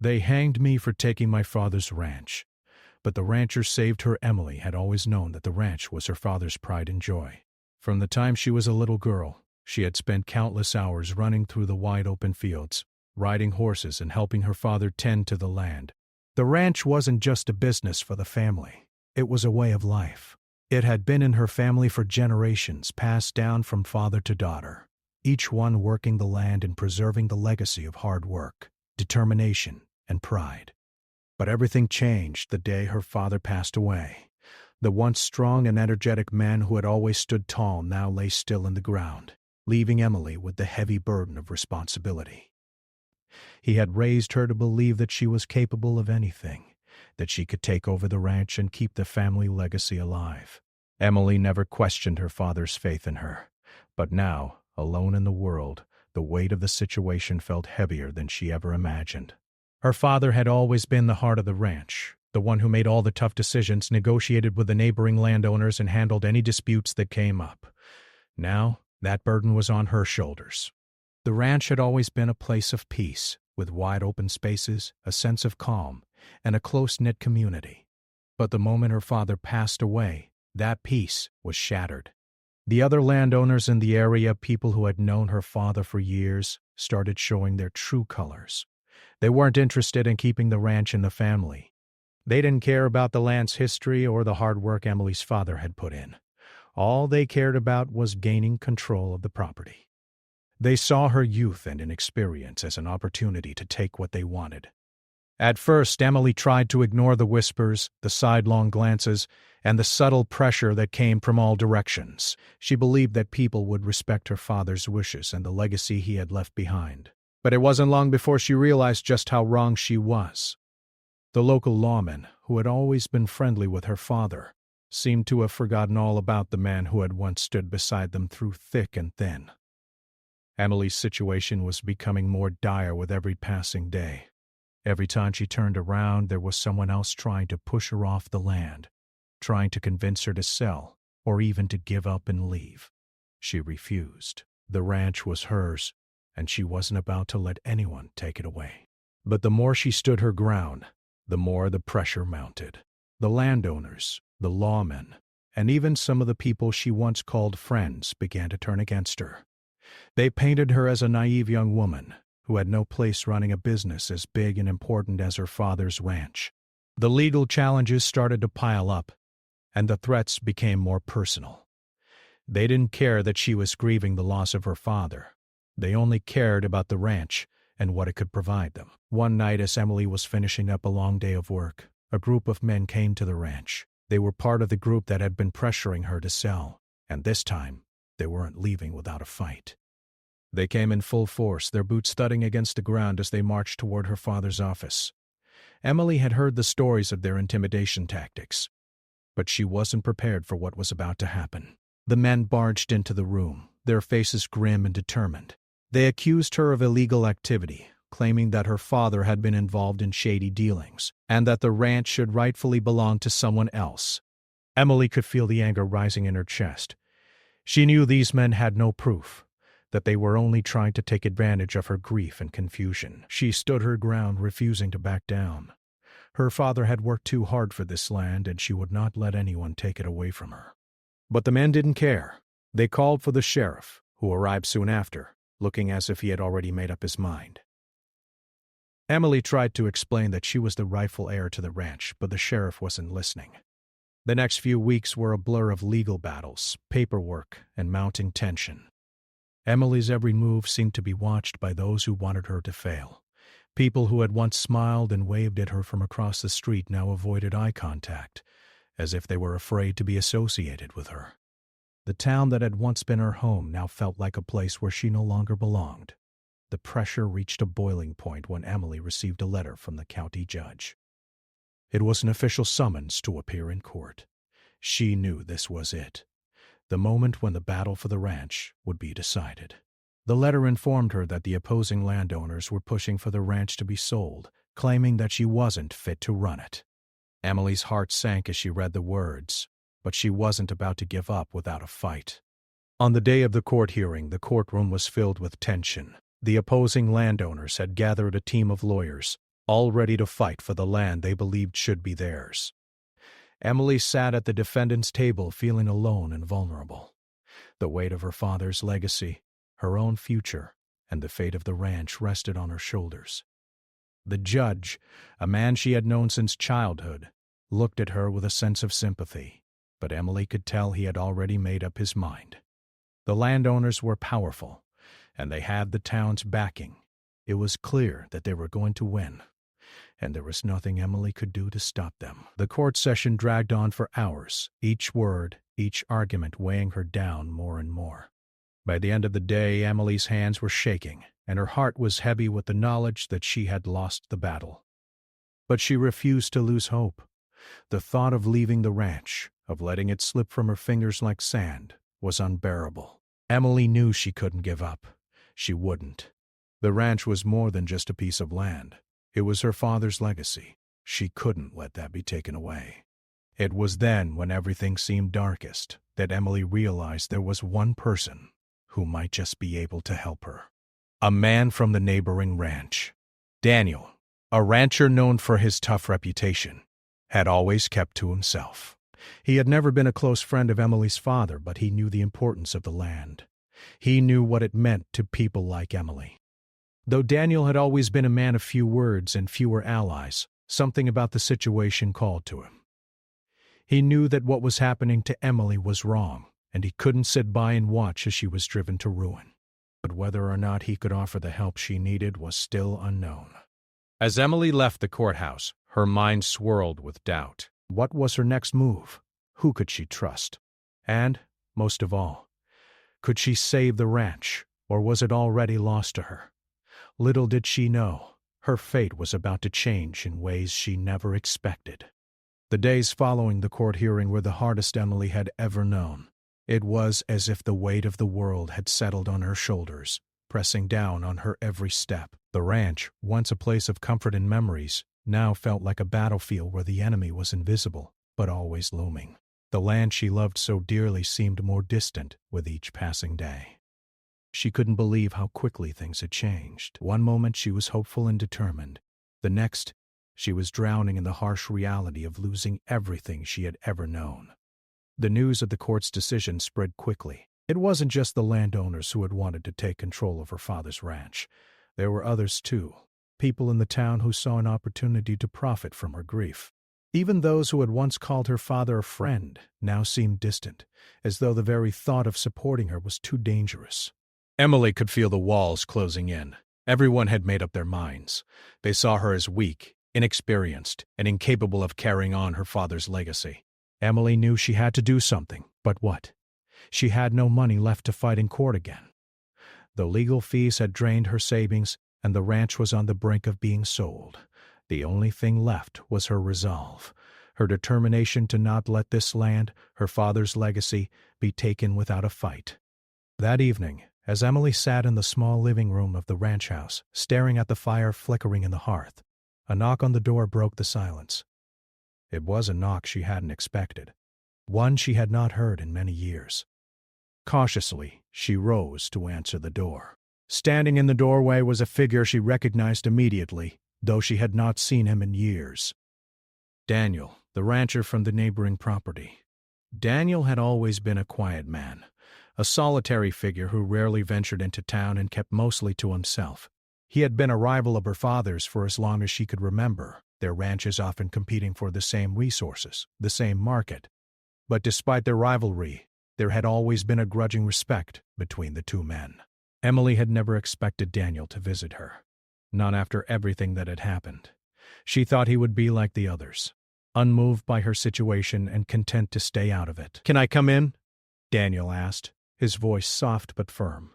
They hanged me for taking my father's ranch. But the rancher saved her. Emily had always known that the ranch was her father's pride and joy. From the time she was a little girl, she had spent countless hours running through the wide open fields, riding horses and helping her father tend to the land. The ranch wasn't just a business for the family. It was a way of life. It had been in her family for generations, passed down from father to daughter, each one working the land and preserving the legacy of hard work, determination, and pride. But everything changed the day her father passed away. The once strong and energetic man who had always stood tall now lay still in the ground, leaving Emily with the heavy burden of responsibility. He had raised her to believe that she was capable of anything, that she could take over the ranch and keep the family legacy alive. Emily never questioned her father's faith in her, but now, alone in the world, the weight of the situation felt heavier than she ever imagined. Her father had always been the heart of the ranch, the one who made all the tough decisions, negotiated with the neighboring landowners, and handled any disputes that came up. Now, that burden was on her shoulders. The ranch had always been a place of peace, with wide open spaces, a sense of calm, and a close-knit community. But the moment her father passed away, that peace was shattered. The other landowners in the area, people who had known her father for years, started showing their true colors. They weren't interested in keeping the ranch in the family. They didn't care about the land's history or the hard work Emily's father had put in. All they cared about was gaining control of the property. They saw her youth and inexperience as an opportunity to take what they wanted. At first, Emily tried to ignore the whispers, the sidelong glances, and the subtle pressure that came from all directions. She believed that people would respect her father's wishes and the legacy he had left behind. But it wasn't long before she realized just how wrong she was. The local lawmen, who had always been friendly with her father, seemed to have forgotten all about the man who had once stood beside them through thick and thin. Emily's situation was becoming more dire with every passing day. Every time she turned around, there was someone else trying to push her off the land, trying to convince her to sell, or even to give up and leave. She refused. The ranch was hers, and she wasn't about to let anyone take it away. But the more she stood her ground, the more the pressure mounted. The landowners, the lawmen, and even some of the people she once called friends began to turn against her. They painted her as a naive young woman who had no place running a business as big and important as her father's ranch. The legal challenges started to pile up, and the threats became more personal. They didn't care that she was grieving the loss of her father. They only cared about the ranch and what it could provide them. One night, as Emily was finishing up a long day of work, a group of men came to the ranch. They were part of the group that had been pressuring her to sell, and this time, they weren't leaving without a fight. They came in full force, their boots thudding against the ground as they marched toward her father's office. Emily had heard the stories of their intimidation tactics, but she wasn't prepared for what was about to happen. The men barged into the room, their faces grim and determined. They accused her of illegal activity, claiming that her father had been involved in shady dealings, and that the ranch should rightfully belong to someone else. Emily could feel the anger rising in her chest. She knew these men had no proof, that they were only trying to take advantage of her grief and confusion. She stood her ground, refusing to back down. Her father had worked too hard for this land, and she would not let anyone take it away from her. But the men didn't care. They called for the sheriff, who arrived soon after, looking as if he had already made up his mind. Emily tried to explain that she was the rightful heir to the ranch, but the sheriff wasn't listening. The next few weeks were a blur of legal battles, paperwork, and mounting tension. Emily's every move seemed to be watched by those who wanted her to fail. People who had once smiled and waved at her from across the street now avoided eye contact, as if they were afraid to be associated with her. The town that had once been her home now felt like a place where she no longer belonged. The pressure reached a boiling point when Emily received a letter from the county judge. It was an official summons to appear in court. She knew this was it, the moment when the battle for the ranch would be decided. The letter informed her that the opposing landowners were pushing for the ranch to be sold, claiming that she wasn't fit to run it. Emily's heart sank as she read the words, but she wasn't about to give up without a fight. On the day of the court hearing, the courtroom was filled with tension. The opposing landowners had gathered a team of lawyers, all ready to fight for the land they believed should be theirs. Emily sat at the defendant's table feeling alone and vulnerable. The weight of her father's legacy, her own future, and the fate of the ranch rested on her shoulders. The judge, a man she had known since childhood, looked at her with a sense of sympathy, but Emily could tell he had already made up his mind. The landowners were powerful, and they had the town's backing. It was clear that they were going to win, and there was nothing Emily could do to stop them. The court session dragged on for hours, each word, each argument weighing her down more and more. By the end of the day, Emily's hands were shaking, and her heart was heavy with the knowledge that she had lost the battle. But she refused to lose hope. The thought of leaving the ranch, of letting it slip from her fingers like sand, was unbearable. Emily knew she couldn't give up. She wouldn't. The ranch was more than just a piece of land. It was her father's legacy. She couldn't let that be taken away. It was then, when everything seemed darkest, that Emily realized there was one person who might just be able to help her. A man from the neighboring ranch. Daniel, a rancher known for his tough reputation, had always kept to himself. He had never been a close friend of Emily's father, but he knew the importance of the land. He knew what it meant to people like Emily. Though Daniel had always been a man of few words and fewer allies, something about the situation called to him. He knew that what was happening to Emily was wrong, and he couldn't sit by and watch as she was driven to ruin. But whether or not he could offer the help she needed was still unknown. As Emily left the courthouse, her mind swirled with doubt. What was her next move? Who could she trust? And, most of all, could she save the ranch, or was it already lost to her? Little did she know, her fate was about to change in ways she never expected. The days following the court hearing were the hardest Emily had ever known. It was as if the weight of the world had settled on her shoulders, pressing down on her every step. The ranch, once a place of comfort and memories, now felt like a battlefield where the enemy was invisible, but always looming. The land she loved so dearly seemed more distant with each passing day. She couldn't believe how quickly things had changed. One moment she was hopeful and determined. The next, she was drowning in the harsh reality of losing everything she had ever known. The news of the court's decision spread quickly. It wasn't just the landowners who had wanted to take control of her father's ranch. There were others too, people in the town who saw an opportunity to profit from her grief. Even those who had once called her father a friend now seemed distant, as though the very thought of supporting her was too dangerous. Emily could feel the walls closing in. Everyone had made up their minds. They saw her as weak, inexperienced, and incapable of carrying on her father's legacy. Emily knew she had to do something, but what? She had no money left to fight in court again. The legal fees had drained her savings, and the ranch was on the brink of being sold. The only thing left was her resolve, her determination to not let this land, her father's legacy, be taken without a fight. That evening, as Emily sat in the small living room of the ranch house, staring at the fire flickering in the hearth, a knock on the door broke the silence. It was a knock she hadn't expected, one she had not heard in many years. Cautiously, she rose to answer the door. Standing in the doorway was a figure she recognized immediately, though she had not seen him in years. Daniel, the rancher from the neighboring property. Daniel had always been a quiet man, a solitary figure who rarely ventured into town and kept mostly to himself. He had been a rival of her father's for as long as she could remember, their ranches often competing for the same resources, the same market. But despite their rivalry, there had always been a grudging respect between the two men. Emily had never expected Daniel to visit her, not after everything that had happened. She thought he would be like the others, unmoved by her situation and content to stay out of it. "Can I come in?" Daniel asked, his voice soft but firm.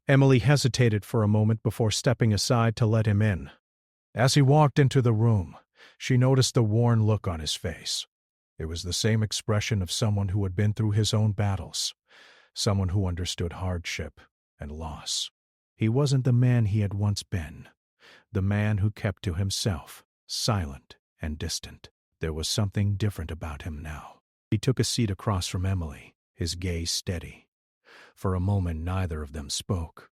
Emily hesitated for a moment before stepping aside to let him in. As he walked into the room, she noticed the worn look on his face. It was the same expression of someone who had been through his own battles, someone who understood hardship and loss. He wasn't the man he had once been, the man who kept to himself, silent and distant. There was something different about him now. He took a seat across from Emily, his gaze steady. For a moment neither of them spoke.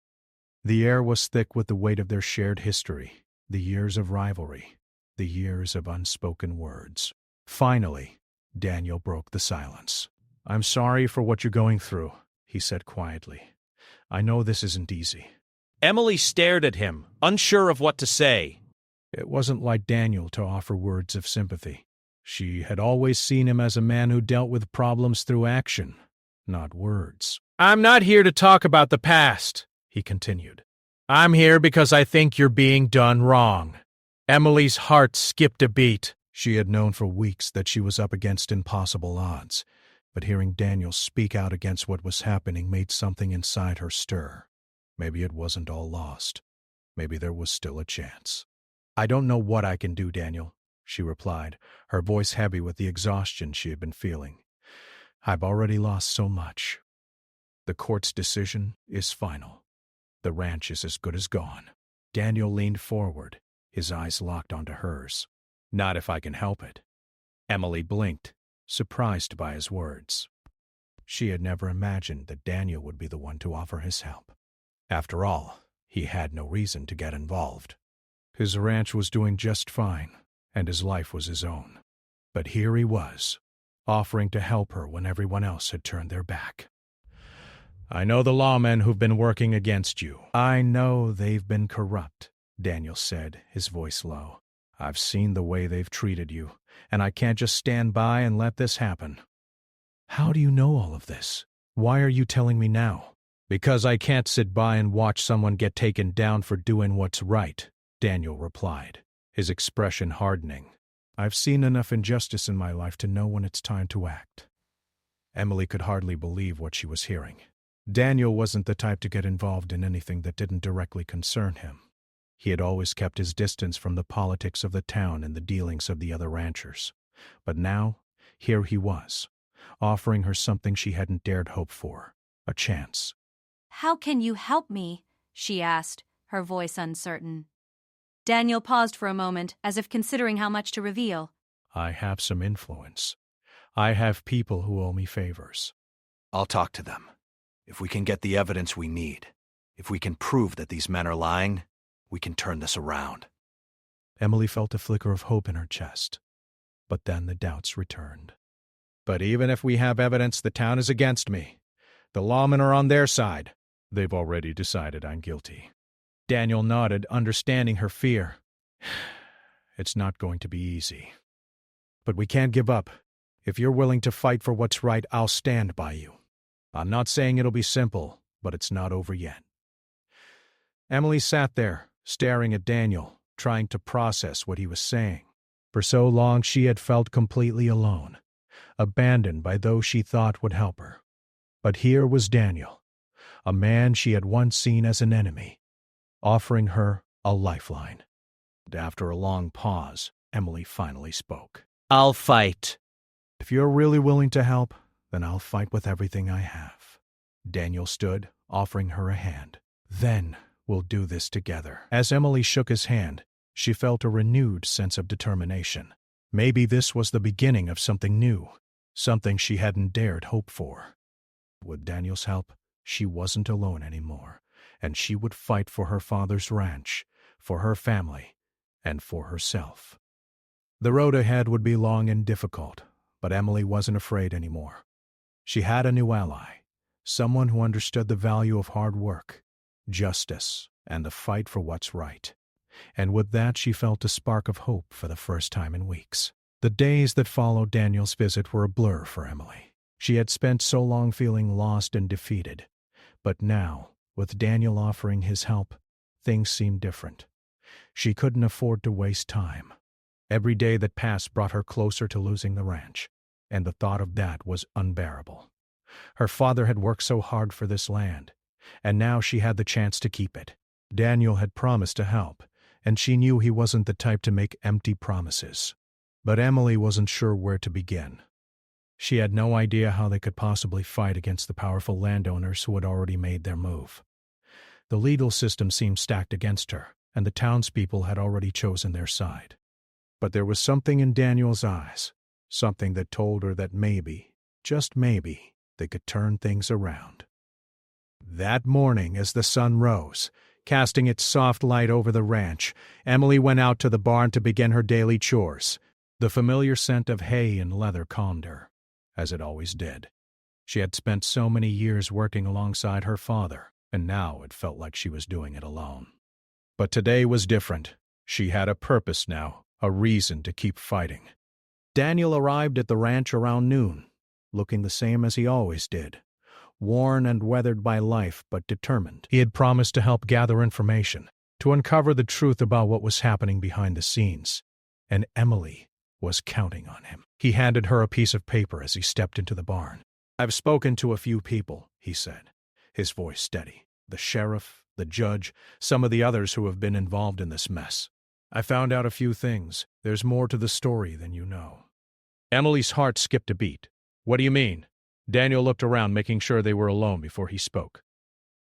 The air was thick with the weight of their shared history, The years of rivalry, the years of unspoken words. Finally, Daniel broke the silence. "I'm sorry for what you're going through," he said quietly. "I know this isn't easy." Emily stared at him, unsure of what to say. It wasn't like Daniel to offer words of sympathy. She had always seen him as a man who dealt with problems through action, not words. "I'm not here to talk about the past," he continued. "I'm here because I think you're being done wrong." Emily's heart skipped a beat. She had known for weeks that she was up against impossible odds, but hearing Daniel speak out against what was happening made something inside her stir. Maybe it wasn't all lost. Maybe there was still a chance. "I don't know what I can do, Daniel," she replied, her voice heavy with the exhaustion she had been feeling. "I've already lost so much. The court's decision is final. The ranch is as good as gone." Daniel leaned forward, his eyes locked onto hers. "Not if I can help it." Emily blinked, surprised by his words. She had never imagined that Daniel would be the one to offer his help. After all, he had no reason to get involved. His ranch was doing just fine, and his life was his own. But here he was, offering to help her when everyone else had turned their back. "I know the lawmen who've been working against you. I know they've been corrupt," Daniel said, his voice low. "I've seen the way they've treated you, and I can't just stand by and let this happen." "How do you know all of this? Why are you telling me now?" "Because I can't sit by and watch someone get taken down for doing what's right," Daniel replied, his expression hardening. "I've seen enough injustice in my life to know when it's time to act." Emily could hardly believe what she was hearing. Daniel wasn't the type to get involved in anything that didn't directly concern him. He had always kept his distance from the politics of the town and the dealings of the other ranchers. But now, here he was, offering her something she hadn't dared hope for, a chance. "How can you help me?" she asked, her voice uncertain. Daniel paused for a moment, as if considering how much to reveal. "I have some influence. I have people who owe me favors." "I'll talk to them. If we can get the evidence we need, if we can prove that these men are lying, we can turn this around." Emily felt a flicker of hope in her chest, but then the doubts returned. "But even if we have evidence, the town is against me. The lawmen are on their side. They've already decided I'm guilty." Daniel nodded, understanding her fear. "It's not going to be easy. But we can't give up. If you're willing to fight for what's right, I'll stand by you. I'm not saying it'll be simple, but it's not over yet." Emily sat there, staring at Daniel, trying to process what he was saying. For so long she had felt completely alone, abandoned by those she thought would help her. But here was Daniel, a man she had once seen as an enemy, offering her a lifeline. And after a long pause, Emily finally spoke. "I'll fight." "If you're really willing to help, then I'll fight with everything I have." Daniel stood, offering her a hand. "Then we'll do this together." As Emily shook his hand, she felt a renewed sense of determination. Maybe this was the beginning of something new, something she hadn't dared hope for. With Daniel's help, she wasn't alone anymore, and she would fight for her father's ranch, for her family, and for herself. The road ahead would be long and difficult, but Emily wasn't afraid anymore. She had a new ally, someone who understood the value of hard work, justice, and the fight for what's right. And with that she felt a spark of hope for the first time in weeks. The days that followed Daniel's visit were a blur for Emily. She had spent so long feeling lost and defeated. But now, with Daniel offering his help, things seemed different. She couldn't afford to waste time. Every day that passed brought her closer to losing the ranch, and the thought of that was unbearable. Her father had worked so hard for this land, and now she had the chance to keep it. Daniel had promised to help, and she knew he wasn't the type to make empty promises. But Emily wasn't sure where to begin. She had no idea how they could possibly fight against the powerful landowners who had already made their move. The legal system seemed stacked against her, and the townspeople had already chosen their side. But there was something in Daniel's eyes, something that told her that maybe, just maybe, they could turn things around. That morning, as the sun rose, Casting its soft light over the ranch, Emily went out to the barn to begin her daily chores. The familiar scent of hay and leather calmed her, as it always did. She had spent so many years working alongside her father, and now it felt like she was doing it alone. But today was different. She had a purpose now, a reason to keep fighting. Daniel arrived at the ranch around noon, looking the same as he always did. Worn and weathered by life, but determined. He had promised to help gather information, to uncover the truth about what was happening behind the scenes. And Emily was counting on him. He handed her a piece of paper as he stepped into the barn. "I've spoken to a few people," he said, his voice steady. "The sheriff, the judge, some of the others who have been involved in this mess. I found out a few things. There's more to the story than you know." Emily's heart skipped a beat. "What do you mean?" Daniel looked around, making sure they were alone before he spoke.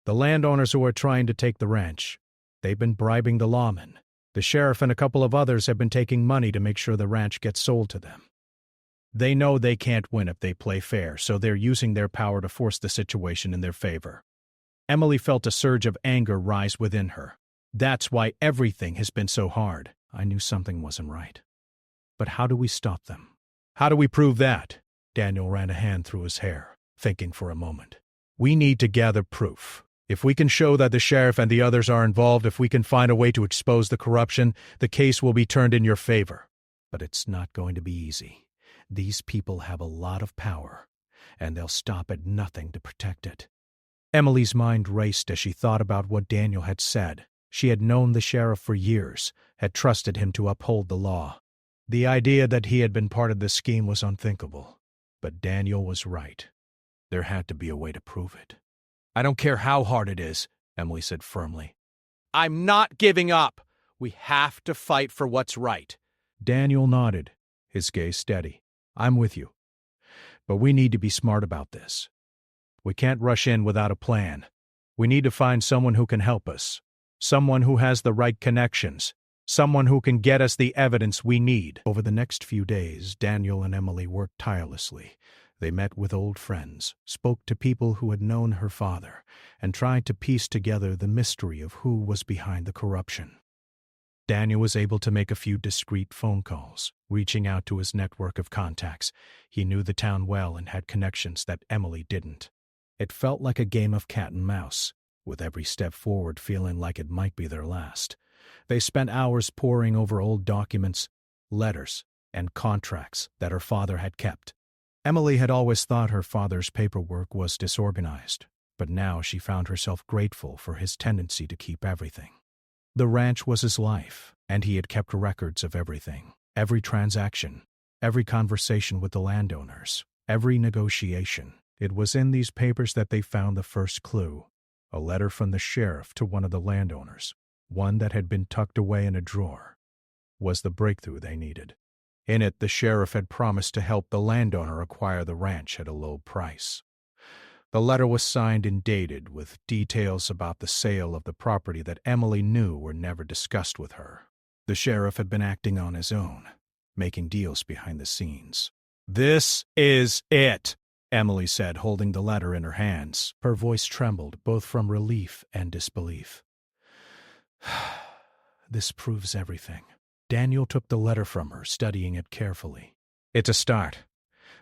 "The landowners who are trying to take the ranch. They've been bribing the lawmen. The sheriff and a couple of others have been taking money to make sure the ranch gets sold to them. They know they can't win if they play fair, so they're using their power to force the situation in their favor." Emily felt a surge of anger rise within her. "That's why everything has been so hard." I knew something wasn't right. "But how do we stop them? How do we prove that?" Daniel ran a hand through his hair, thinking for a moment. "We need to gather proof. If we can show that the sheriff and the others are involved, if we can find a way to expose the corruption, the case will be turned in your favor. But it's not going to be easy. These people have a lot of power, and they'll stop at nothing to protect it." Emily's mind raced as she thought about what Daniel had said. She had known the sheriff for years, had trusted him to uphold the law. The idea that he had been part of this scheme was unthinkable. But Daniel was right. There had to be a way to prove it. "I don't care how hard it is," Emily said firmly. "I'm not giving up. We have to fight for what's right." Daniel nodded, his gaze steady. "I'm with you. But we need to be smart about this. We can't rush in without a plan. We need to find someone who can help us, someone who has the right connections, someone who can get us the evidence we need." Over the next few days, Daniel and Emily worked tirelessly. They met with old friends, spoke to people who had known her father, and tried to piece together the mystery of who was behind the corruption. Daniel was able to make a few discreet phone calls, reaching out to his network of contacts. He knew the town well and had connections that Emily didn't. It felt like a game of cat and mouse, with every step forward feeling like it might be their last. They spent hours poring over old documents, letters, and contracts that her father had kept. Emily had always thought her father's paperwork was disorganized, but now she found herself grateful for his tendency to keep everything. The ranch was his life, and he had kept records of everything, every transaction, every conversation with the landowners, every negotiation. It was in these papers that they found the first clue, a letter from the sheriff to one of the landowners, one that had been tucked away in a drawer, was the breakthrough they needed. In it, the sheriff had promised to help the landowner acquire the ranch at a low price. The letter was signed and dated, with details about the sale of the property that Emily knew were never discussed with her. The sheriff had been acting on his own, making deals behind the scenes. "This is it," Emily said, holding the letter in her hands. Her voice trembled, both from relief and disbelief. "This proves everything." Daniel took the letter from her, studying it carefully. "It's a start.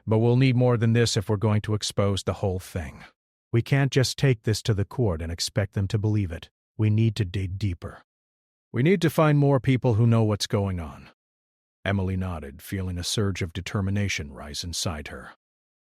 But we'll need more than this if we're going to expose the whole thing. We can't just take this to the court and expect them to believe it. We need to dig deeper. We need to find more people who know what's going on." Emily nodded, feeling a surge of determination rise inside her.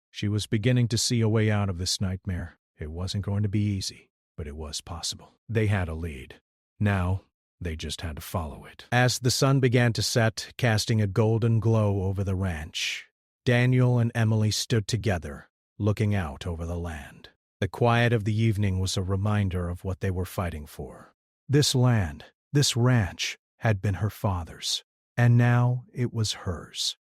She was beginning to see a way out of this nightmare. It wasn't going to be easy, but it was possible. They had a lead. Now, they just had to follow it. As the sun began to set, casting a golden glow over the ranch, Daniel and Emily stood together, looking out over the land. The quiet of the evening was a reminder of what they were fighting for. This land, this ranch, had been her father's, and now it was hers.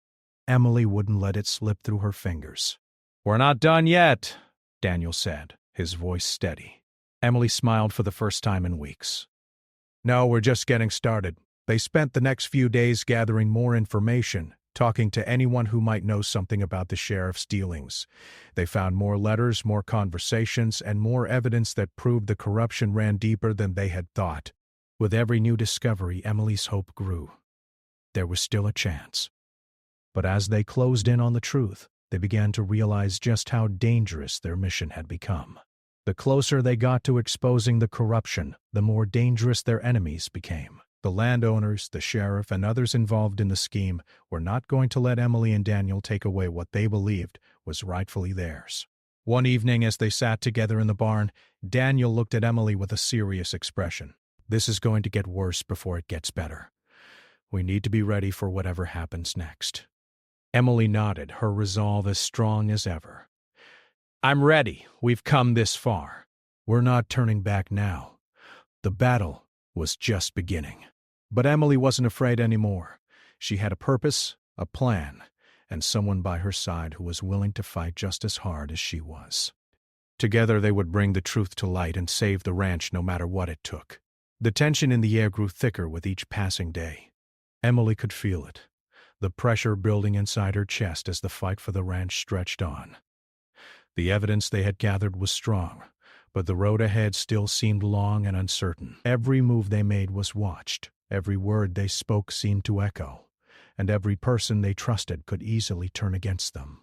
Emily wouldn't let it slip through her fingers. "We're not done yet," Daniel said, his voice steady. Emily smiled for the first time in weeks. "No, we're just getting started." They spent the next few days gathering more information, talking to anyone who might know something about the sheriff's dealings. They found more letters, more conversations, and more evidence that proved the corruption ran deeper than they had thought. With every new discovery, Emily's hope grew. There was still a chance. But as they closed in on the truth, they began to realize just how dangerous their mission had become. The closer they got to exposing the corruption, the more dangerous their enemies became. The landowners, the sheriff, and others involved in the scheme were not going to let Emily and Daniel take away what they believed was rightfully theirs. One evening, as they sat together in the barn, Daniel looked at Emily with a serious expression. "This is going to get worse before it gets better. We need to be ready for whatever happens next." Emily nodded, her resolve as strong as ever. "I'm ready. We've come this far." "We're not turning back now. The battle was just beginning." But Emily wasn't afraid anymore. She had a purpose, a plan, and someone by her side who was willing to fight just as hard as she was. Together they would bring the truth to light and save the ranch no matter what it took. The tension in the air grew thicker with each passing day. Emily could feel it, the pressure building inside her chest as the fight for the ranch stretched on. The evidence they had gathered was strong, but the road ahead still seemed long and uncertain. Every move they made was watched. Every word they spoke seemed to echo, and every person they trusted could easily turn against them.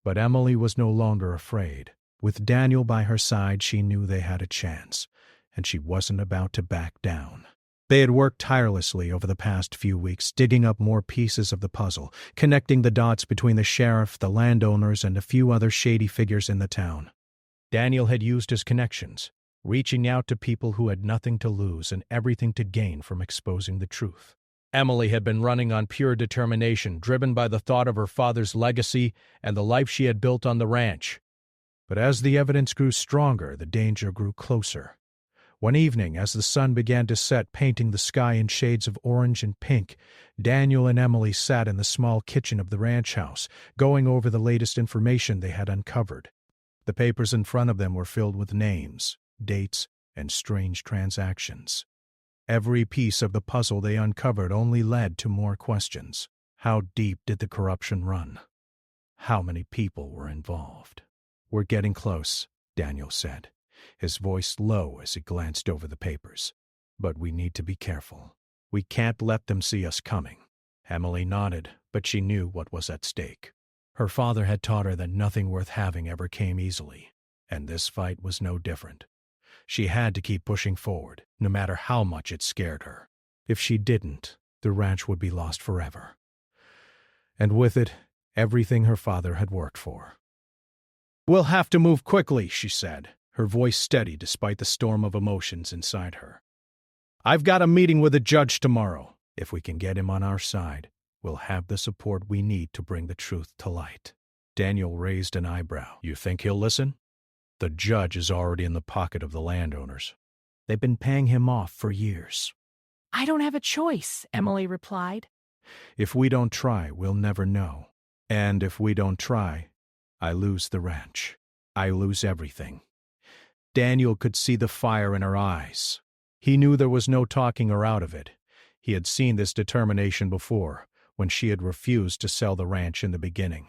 But Emily was no longer afraid. With Daniel by her side, she knew they had a chance, and she wasn't about to back down. They had worked tirelessly over the past few weeks, digging up more pieces of the puzzle, connecting the dots between the sheriff, the landowners, and a few other shady figures in the town. Daniel had used his connections, reaching out to people who had nothing to lose and everything to gain from exposing the truth. Emily had been running on pure determination, driven by the thought of her father's legacy and the life she had built on the ranch. But as the evidence grew stronger, the danger grew closer. One evening, as the sun began to set, painting the sky in shades of orange and pink, Daniel and Emily sat in the small kitchen of the ranch house, going over the latest information they had uncovered. The papers in front of them were filled with names, dates, and strange transactions. Every piece of the puzzle they uncovered only led to more questions. How deep did the corruption run? How many people were involved? "We're getting close," Daniel said, his voice low as he glanced over the papers. "But we need to be careful. We can't let them see us coming." Emily nodded, but she knew what was at stake. Her father had taught her that nothing worth having ever came easily, and this fight was no different. She had to keep pushing forward, no matter how much it scared her. If she didn't, the ranch would be lost forever. And with it, everything her father had worked for. "We'll have to move quickly," she said, her voice steady despite the storm of emotions inside her. "I've got a meeting with a judge tomorrow. If we can get him on our side, we'll have the support we need to bring the truth to light." Daniel raised an eyebrow. "You think he'll listen?" "The judge is already in the pocket of the landowners. They've been paying him off for years." "I don't have a choice," Emily replied. "If we don't try, we'll never know. And if we don't try, I lose the ranch. I lose everything." Daniel could see the fire in her eyes. He knew there was no talking her out of it. He had seen this determination before, when she had refused to sell the ranch in the beginning.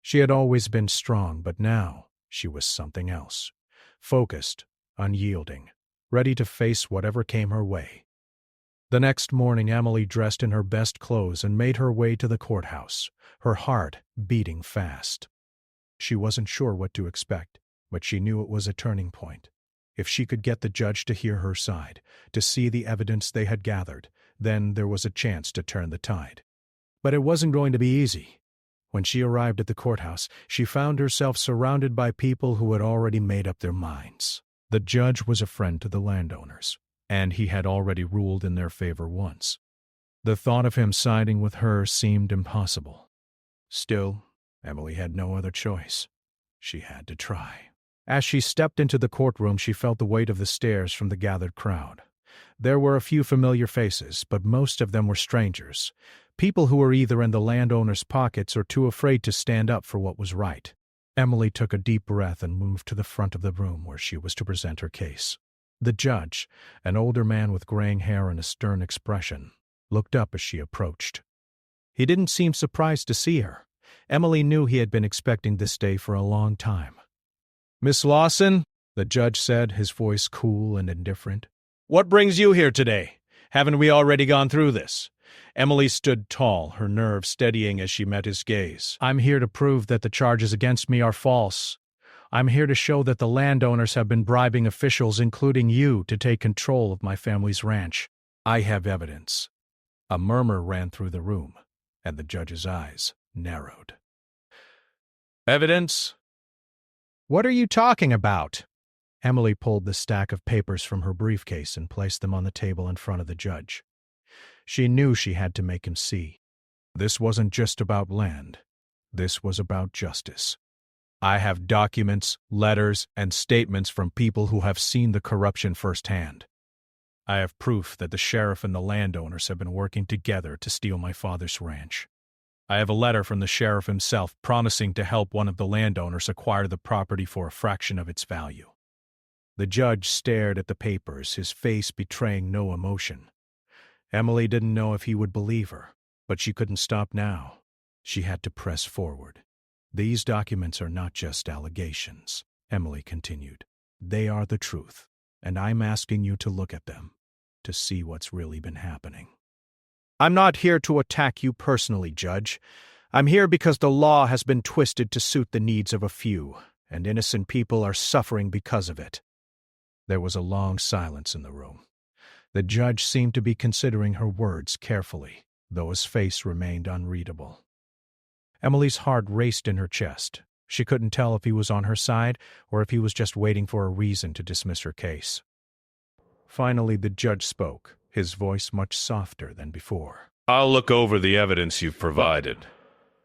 She had always been strong, but now she was something else. Focused, unyielding, ready to face whatever came her way. The next morning, Emily dressed in her best clothes and made her way to the courthouse, her heart beating fast. She wasn't sure what to expect, but she knew it was a turning point. If she could get the judge to hear her side, to see the evidence they had gathered, then there was a chance to turn the tide. But it wasn't going to be easy. When she arrived at the courthouse, she found herself surrounded by people who had already made up their minds. The judge was a friend to the landowners, and he had already ruled in their favor once. The thought of him siding with her seemed impossible. Still, Emily had no other choice. She had to try. As she stepped into the courtroom, she felt the weight of the stares from the gathered crowd. There were a few familiar faces, but most of them were strangers, people who were either in the landowners' pockets or too afraid to stand up for what was right. Emily took a deep breath and moved to the front of the room where she was to present her case. The judge, an older man with graying hair and a stern expression, looked up as she approached. He didn't seem surprised to see her. Emily knew he had been expecting this day for a long time. "Miss Lawson," the judge said, his voice cool and indifferent, "what brings you here today? Haven't we already gone through this?" Emily stood tall, her nerves steadying as she met his gaze. "I'm here to prove that the charges against me are false. I'm here to show that the landowners have been bribing officials, including you, to take control of my family's ranch. I have evidence." A murmur ran through the room, and the judge's eyes narrowed. "Evidence? What are you talking about?" Emily pulled the stack of papers from her briefcase and placed them on the table in front of the judge. She knew she had to make him see. This wasn't just about land. This was about justice. "I have documents, letters, and statements from people who have seen the corruption firsthand. I have proof that the sheriff and the landowners have been working together to steal my father's ranch. I have a letter from the sheriff himself promising to help one of the landowners acquire the property for a fraction of its value." The judge stared at the papers, his face betraying no emotion. Emily didn't know if he would believe her, but she couldn't stop now. She had to press forward. "These documents are not just allegations," Emily continued. "They are the truth, and I'm asking you to look at them, to see what's really been happening." "I'm not here to attack you personally, Judge. I'm here because the law has been twisted to suit the needs of a few, and innocent people are suffering because of it." There was a long silence in the room. The judge seemed to be considering her words carefully, though his face remained unreadable. Emily's heart raced in her chest. She couldn't tell if he was on her side or if he was just waiting for a reason to dismiss her case. Finally, the judge spoke, his voice much softer than before. "I'll look over the evidence you've provided."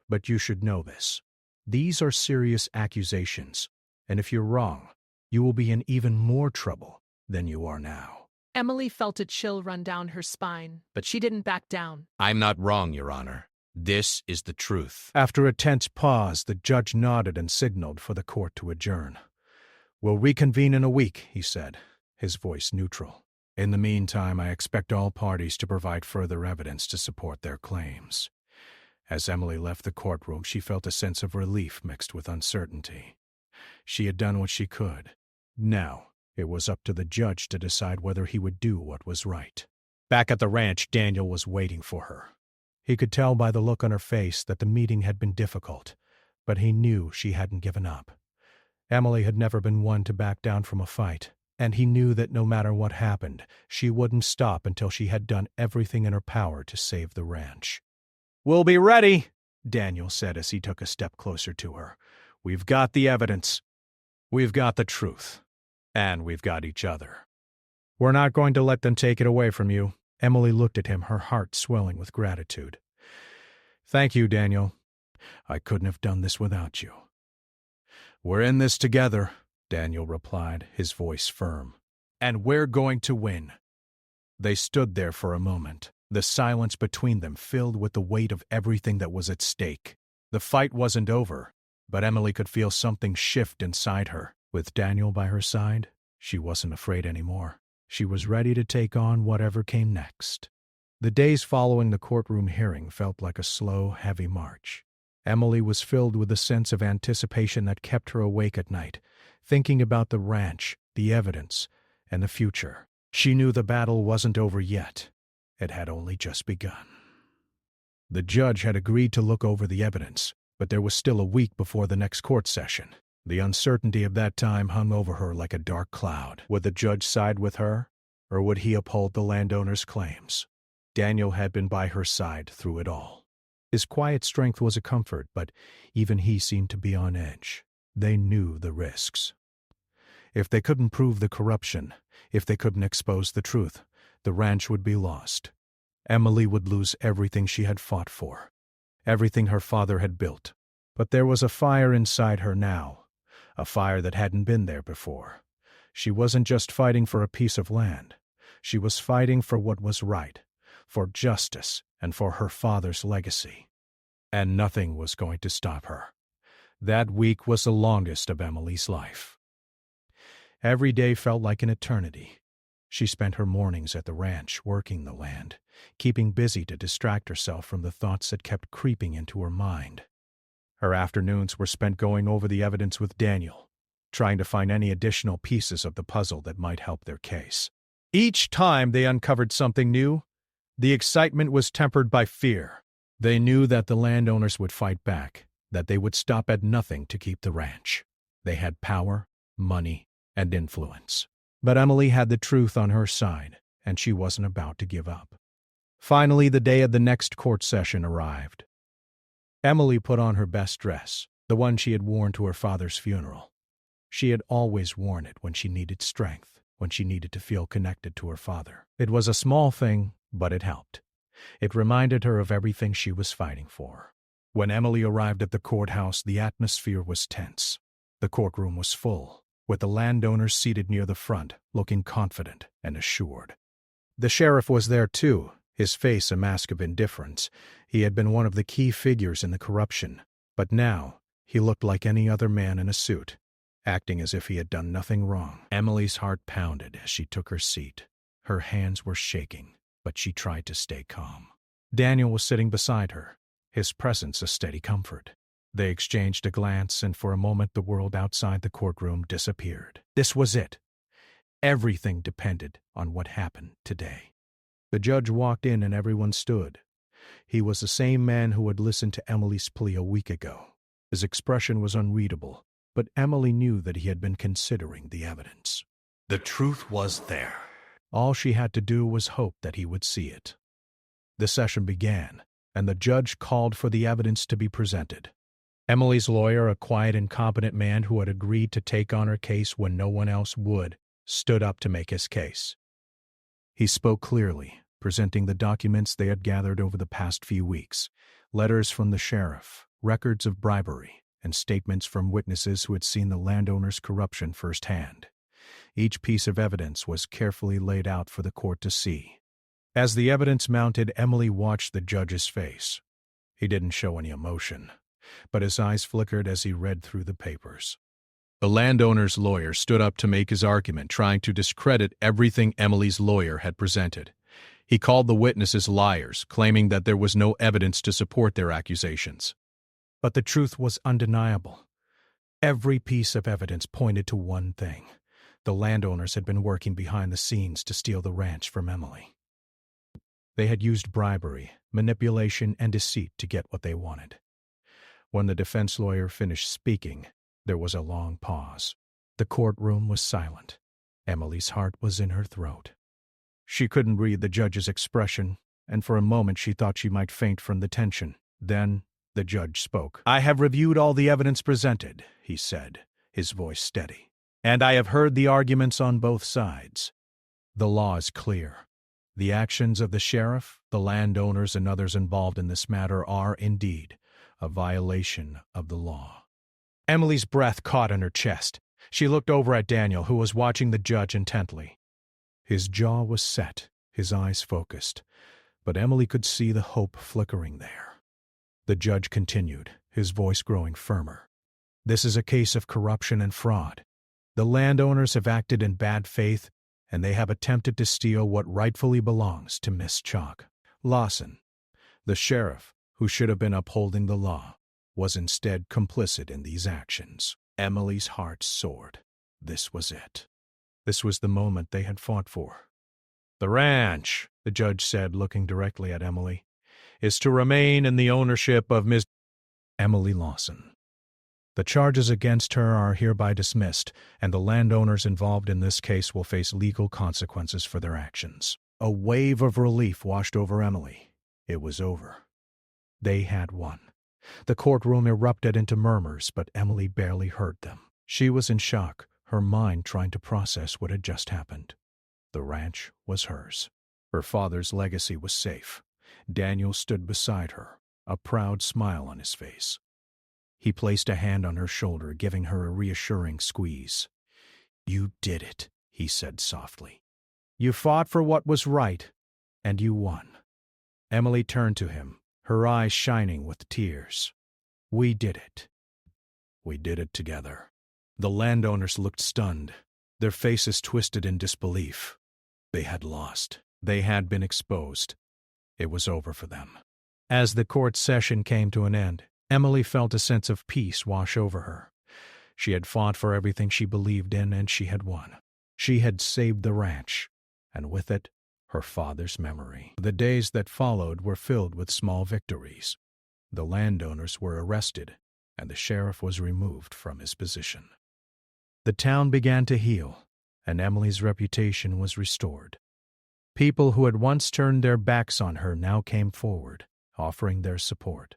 "But you should know this. These are serious accusations, and if you're wrong, you will be in even more trouble than you are now." Emily felt a chill run down her spine, but she didn't back down. "I'm not wrong, Your Honor. This is the truth." After a tense pause, the judge nodded and signaled for the court to adjourn. "We'll reconvene in a week," he said, his voice neutral. "In the meantime, I expect all parties to provide further evidence to support their claims." As Emily left the courtroom, she felt a sense of relief mixed with uncertainty. She had done what she could. Now, it was up to the judge to decide whether he would do what was right. Back at the ranch, Daniel was waiting for her. He could tell by the look on her face that the meeting had been difficult, but he knew she hadn't given up. Emily had never been one to back down from a fight, and he knew that no matter what happened, she wouldn't stop until she had done everything in her power to save the ranch. "We'll be ready," Daniel said as he took a step closer to her. "We've got the evidence. We've got the truth. And we've got each other. We're not going to let them take it away from you." Emily looked at him, her heart swelling with gratitude. "Thank you, Daniel. I couldn't have done this without you." "We're in this together," Daniel replied, his voice firm. "And we're going to win." They stood there for a moment, the silence between them filled with the weight of everything that was at stake. The fight wasn't over, but Emily could feel something shift inside her. With Daniel by her side, she wasn't afraid anymore. She was ready to take on whatever came next. The days following the courtroom hearing felt like a slow, heavy march. Emily was filled with a sense of anticipation that kept her awake at night, thinking about the ranch, the evidence, and the future. She knew the battle wasn't over yet. It had only just begun. The judge had agreed to look over the evidence, but there was still a week before the next court session. The uncertainty of that time hung over her like a dark cloud. Would the judge side with her, or would he uphold the landowner's claims? Daniel had been by her side through it all. His quiet strength was a comfort, but even he seemed to be on edge. They knew the risks. If they couldn't prove the corruption, if they couldn't expose the truth, the ranch would be lost. Emily would lose everything she had fought for, everything her father had built. But there was a fire inside her now. A fire that hadn't been there before. She wasn't just fighting for a piece of land. She was fighting for what was right, for justice, and for her father's legacy. And nothing was going to stop her. That week was the longest of Emily's life. Every day felt like an eternity. She spent her mornings at the ranch working the land, keeping busy to distract herself from the thoughts that kept creeping into her mind. Her afternoons were spent going over the evidence with Daniel, trying to find any additional pieces of the puzzle that might help their case. Each time they uncovered something new, the excitement was tempered by fear. They knew that the landowners would fight back, that they would stop at nothing to keep the ranch. They had power, money, and influence. But Emily had the truth on her side, and she wasn't about to give up. Finally, the day of the next court session arrived. Emily put on her best dress, the one she had worn to her father's funeral. She had always worn it when she needed strength, when she needed to feel connected to her father. It was a small thing, but it helped. It reminded her of everything she was fighting for. When Emily arrived at the courthouse, the atmosphere was tense. The courtroom was full, with the landowners seated near the front, looking confident and assured. The sheriff was there too, his face a mask of indifference. He had been one of the key figures in the corruption, but now he looked like any other man in a suit, acting as if he had done nothing wrong. Emily's heart pounded as she took her seat. Her hands were shaking, but she tried to stay calm. Daniel was sitting beside her, his presence a steady comfort. They exchanged a glance, and for a moment the world outside the courtroom disappeared. This was it. Everything depended on what happened today. The judge walked in and everyone stood. He was the same man who had listened to Emily's plea a week ago. His expression was unreadable, but Emily knew that he had been considering the evidence. The truth was there. All she had to do was hope that he would see it. The session began, and the judge called for the evidence to be presented. Emily's lawyer, a quiet and competent man who had agreed to take on her case when no one else would, stood up to make his case. He spoke clearly, presenting the documents they had gathered over the past few weeks, letters from the sheriff, records of bribery, and statements from witnesses who had seen the landowners' corruption firsthand. Each piece of evidence was carefully laid out for the court to see. As the evidence mounted, Emily watched the judge's face. He didn't show any emotion, but his eyes flickered as he read through the papers. The landowner's lawyer stood up to make his argument, trying to discredit everything Emily's lawyer had presented. He called the witnesses liars, claiming that there was no evidence to support their accusations. But the truth was undeniable. Every piece of evidence pointed to one thing. The landowners had been working behind the scenes to steal the ranch from Emily. They had used bribery, manipulation, and deceit to get what they wanted. When the defense lawyer finished speaking, there was a long pause. The courtroom was silent. Emily's heart was in her throat. She couldn't read the judge's expression, and for a moment she thought she might faint from the tension. Then the judge spoke. "I have reviewed all the evidence presented," he said, his voice steady, "and I have heard the arguments on both sides. The law is clear. The actions of the sheriff, the landowners, and others involved in this matter are, indeed, a violation of the law." Emily's breath caught in her chest. She looked over at Daniel, who was watching the judge intently. His jaw was set, his eyes focused, but Emily could see the hope flickering there. The judge continued, his voice growing firmer. "This is a case of corruption and fraud. The landowners have acted in bad faith, and they have attempted to steal what rightfully belongs to Miss Chalk. Lawson, the sheriff, who should have been upholding the law, was instead complicit in these actions." Emily's heart soared. This was it. This was the moment they had fought for. "The ranch," the judge said, looking directly at Emily, "is to remain in the ownership of Miss Emily Lawson. The charges against her are hereby dismissed, and the landowners involved in this case will face legal consequences for their actions." A wave of relief washed over Emily. It was over. They had won. The courtroom erupted into murmurs, but Emily barely heard them. She was in shock, her mind trying to process what had just happened. The ranch was hers. Her father's legacy was safe. Daniel stood beside her, a proud smile on his face. He placed a hand on her shoulder, giving her a reassuring squeeze. "You did it," he said softly. "You fought for what was right, and you won." Emily turned to him, her eyes shining with tears. "We did it. We did it together." The landowners looked stunned, their faces twisted in disbelief. They had lost. They had been exposed. It was over for them. As the court session came to an end, Emily felt a sense of peace wash over her. She had fought for everything she believed in, and she had won. She had saved the ranch, and with it, her father's memory. The days that followed were filled with small victories. The landowners were arrested, and the sheriff was removed from his position. The town began to heal, and Emily's reputation was restored. People who had once turned their backs on her now came forward, offering their support.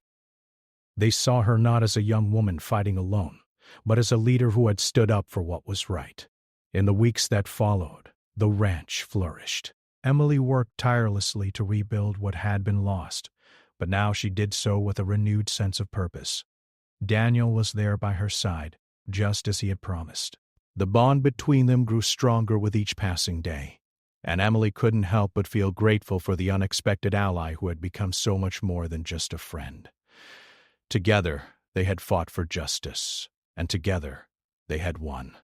They saw her not as a young woman fighting alone, but as a leader who had stood up for what was right. In the weeks that followed, the ranch flourished. Emily worked tirelessly to rebuild what had been lost, but now she did so with a renewed sense of purpose. Daniel was there by her side, just as he had promised. The bond between them grew stronger with each passing day, and Emily couldn't help but feel grateful for the unexpected ally who had become so much more than just a friend. Together, they had fought for justice, and together, they had won.